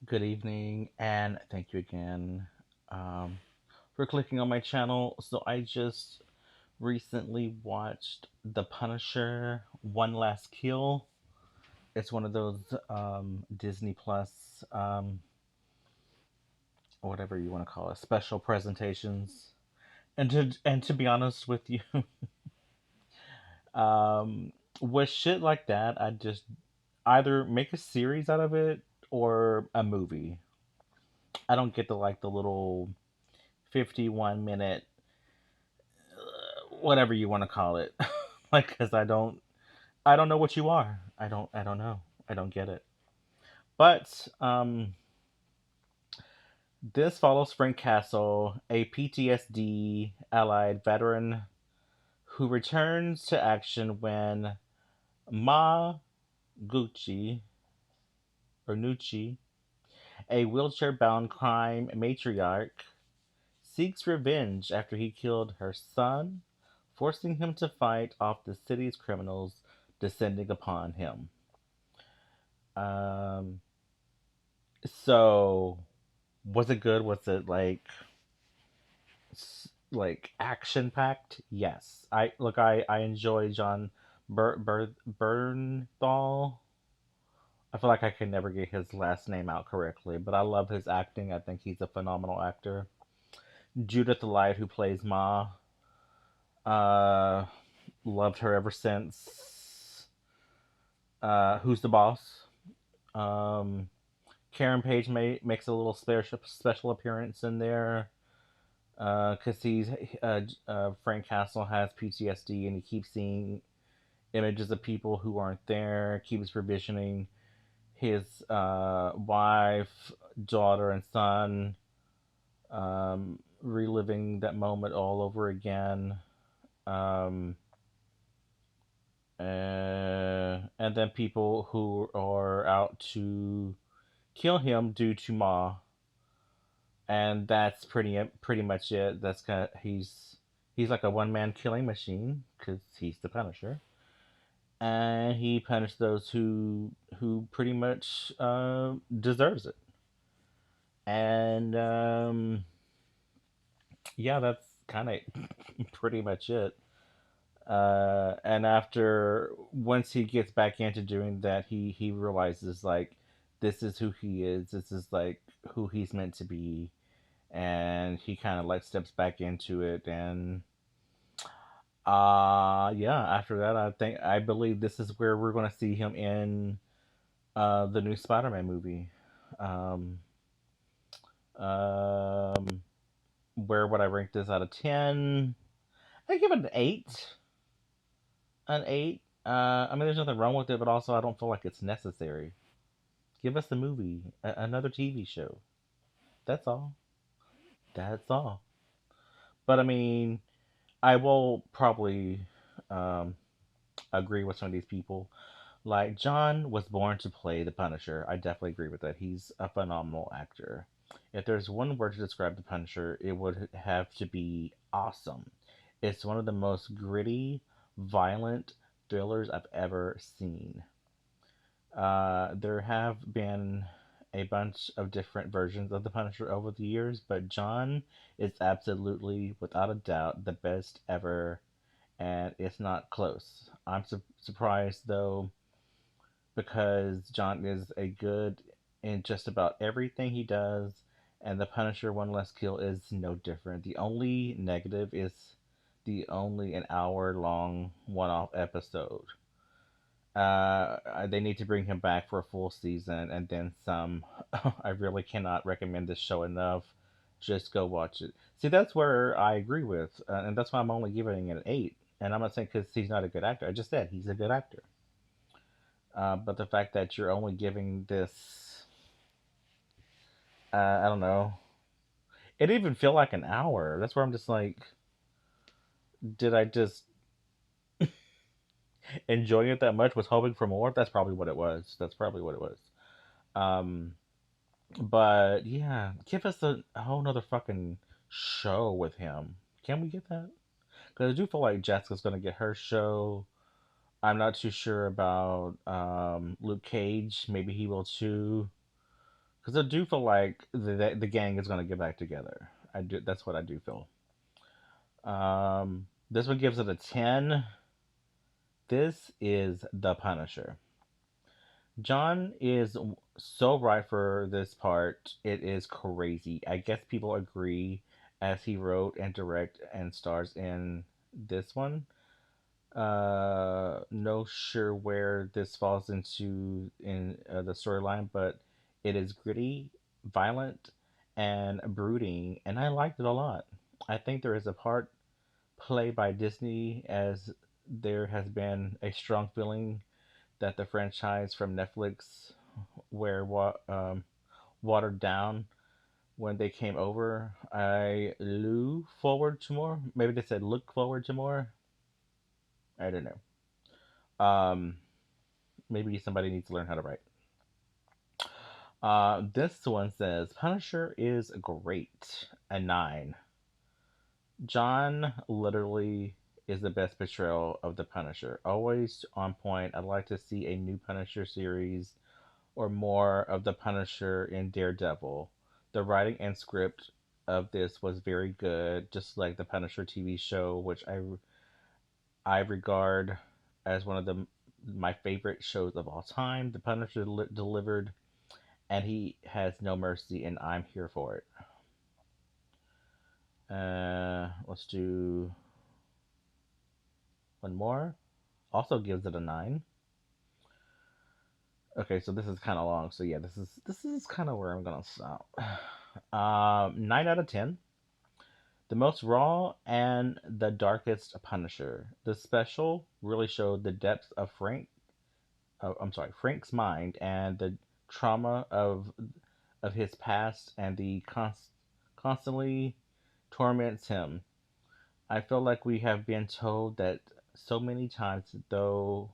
Good evening, and thank you again um, for clicking on my channel. So, I just recently watched The Punisher One Last Kill. It's one of those Disney Plus, whatever you want to call it, special presentations. And to be honest with you, um, with shit like that, I just either make a series out of it or a movie. I don't get to like the little 51-minute whatever you want to call it. Like, because I don't know what you are. I don't know. I don't get it. But this follows Frank Castle, a PTSD allied veteran who returns to action when Ma Gucci or Nucci, a wheelchair-bound crime matriarch, seeks revenge after he killed her son, forcing him to fight off the city's criminals descending upon him. Um, so was it good? Was it like action packed? Yes. I enjoy John Bernthal. I feel like I can never get his last name out correctly, but I love his acting. I think he's a phenomenal actor. Judith Light, who plays Ma, uh, loved her ever since. Who's the boss? Um, Karen Page makes a little special appearance in there because Frank Castle has PTSD and he keeps seeing images of people who aren't there. Keeps revisioning his wife, daughter, and son, reliving that moment all over again. Um, and then people who are out to kill him due to Ma, and that's pretty much it. That's kind of he's like a one man killing machine because he's the Punisher, and he punished those who pretty much deserves it. And yeah, that's kind of pretty much it. And after once he gets back into doing that, he realizes like this is who he is. This is like who he's meant to be, and he kind of like steps back into it. And yeah, after that, I believe this is where we're going to see him in the new Spider-Man movie. Um, um, where would I rank this out of 10? I give it an 8. An 8. I mean, there's nothing wrong with it, but also I don't feel like it's necessary. Give us a movie, another TV show. That's all. That's all. But I mean, I will probably um, agree with some of these people. Like, John was born to play the Punisher. I definitely agree with that. He's a phenomenal actor. If there's one word to describe the Punisher, it would have to be awesome. It's one of the most gritty, violent thrillers I've ever seen. There have been a bunch of different versions of the Punisher over the years, but John is absolutely, without a doubt, the best ever, and it's not close. I'm surprised though, because John is a good in just about everything he does, and the Punisher One Less Kill is no different. The only negative is the only an hour long one off episode. They need to bring him back for a full season and then some. I really cannot recommend this show enough. Just go watch it. See, that's where I agree with, and that's why I'm only giving it an 8. And I'm not saying because he's not a good actor. I just said he's a good actor. But the fact that you're only giving this, I don't know, it didn't even feel like an hour. That's where I'm just like, did I just enjoy it that much? Was hoping for more? That's probably what it was. That's probably what it was. Um, But yeah, give us a whole nother fucking show with him. Can we get that? Because I do feel like Jessica's gonna get her show. I'm not too sure about Luke Cage. Maybe he will too. because I do feel like the gang is gonna get back together. I do. That's what I do feel. This one gives it a 10. This is The Punisher. John is so right for this part. It is crazy. I guess people agree as he wrote and direct and stars in this one. No sure where this falls into in the storyline, but it is gritty, violent, and brooding, and I liked it a lot. I think there is a part played by Disney as there has been a strong feeling that the franchise from Netflix were watered down when they came over. I look forward to more. Maybe they said look forward to more. I don't know. Maybe somebody needs to learn how to write. This one says Punisher is great. A 9. John literally is the best portrayal of the Punisher. Always on point. I'd like to see a new Punisher series or more of the Punisher in Daredevil. The writing and script of this was very good, just like the Punisher TV show, which I regard as one of my favorite shows of all time. The Punisher delivered, and he has no mercy, and I'm here for it. Let's do one more. Also gives it a 9. Okay, so this is kind of long. So yeah, this is kind of where I'm gonna stop. 9 out of 10. The most raw and the darkest Punisher. The special really showed the depths of Frank's mind and the trauma of his past and the constantly torments him. I feel like we have been told that so many times, though,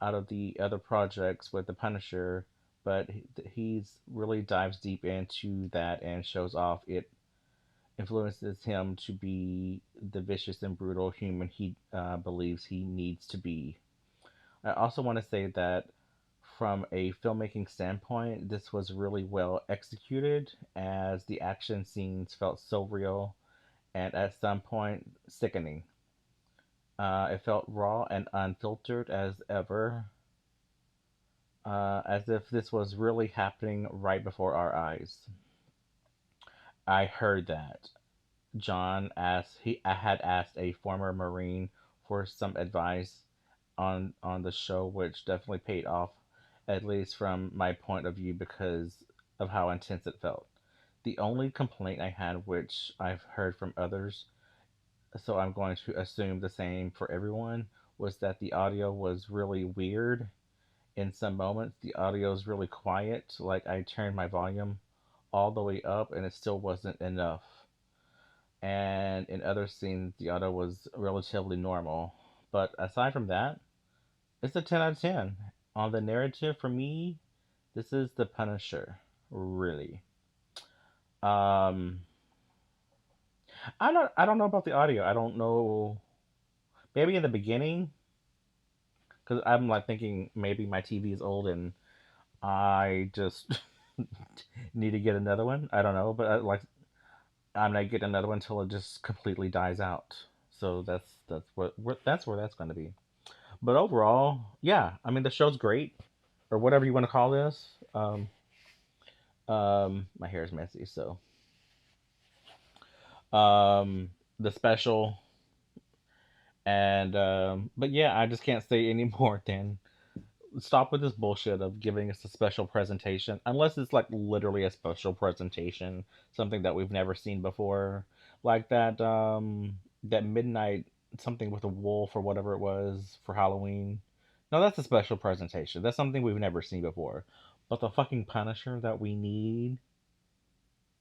out of the other projects with the Punisher, but he's really dives deep into that and shows off it influences him to be the vicious and brutal human he believes he needs to be. I also want to say that from a filmmaking standpoint, this was really well executed as the action scenes felt so real and at some point sickening. It felt raw and unfiltered as ever, as if this was really happening right before our eyes. I heard that. I had asked a former Marine for some advice on the show, which definitely paid off, at least from my point of view, because of how intense it felt. The only complaint I had, which I've heard from others, so I'm going to assume the same for everyone, was that the audio was really weird. In some moments, the audio is really quiet. Like I turned my volume all the way up, and it still wasn't enough. And in other scenes, the audio was relatively normal. But aside from that, it's a 10 out of 10. On the narrative, for me, this is The Punisher. Really. Um, I don't know about the audio. I don't know. Maybe in the beginning, because I'm like thinking maybe my TV is old and I just need to get another one. I don't know, but I'm not getting another one until it just completely dies out. So that's where that's going to be. But overall, yeah, I mean the show's great, or whatever you want to call this. My hair is messy, so um, the special, and but yeah, I just can't say any more than stop with this bullshit of giving us a special presentation, unless it's like literally a special presentation, something that we've never seen before, like that midnight something with a wolf or whatever it was for Halloween. No, that's a special presentation. That's something we've never seen before. But the fucking Punisher that we need.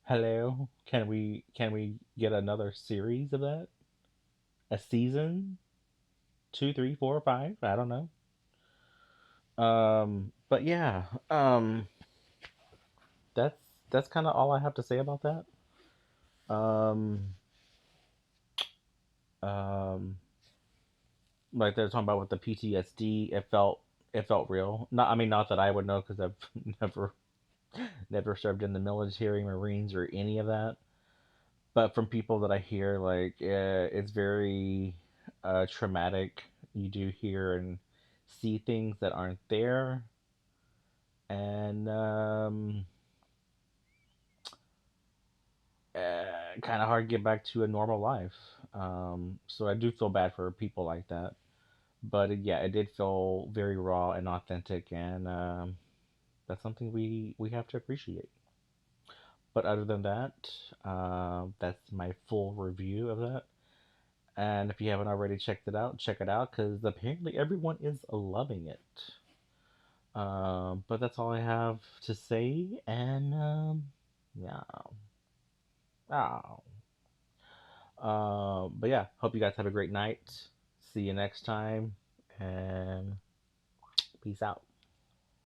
Hello, can we get another series of that? A season? Two, three, four, five? I don't know. But yeah, that's that's kind of all I have to say about that. Um, um, like they're talking about with the PTSD, it felt real. Not, I mean, not that I would know because I've never. Never served in the military, Marines, or any of that. But from people that I hear, like, it's very traumatic. You do hear and see things that aren't there, and kind of hard to get back to a normal life. So I do feel bad for people like that. But yeah, it did feel very raw and authentic, and that's something we have to appreciate. But other than that, that's my full review of that. And if you haven't already checked it out, check it out because apparently everyone is loving it. But that's all I have to say, and yeah. Oh. But yeah, hope you guys have a great night. See you next time, and peace out.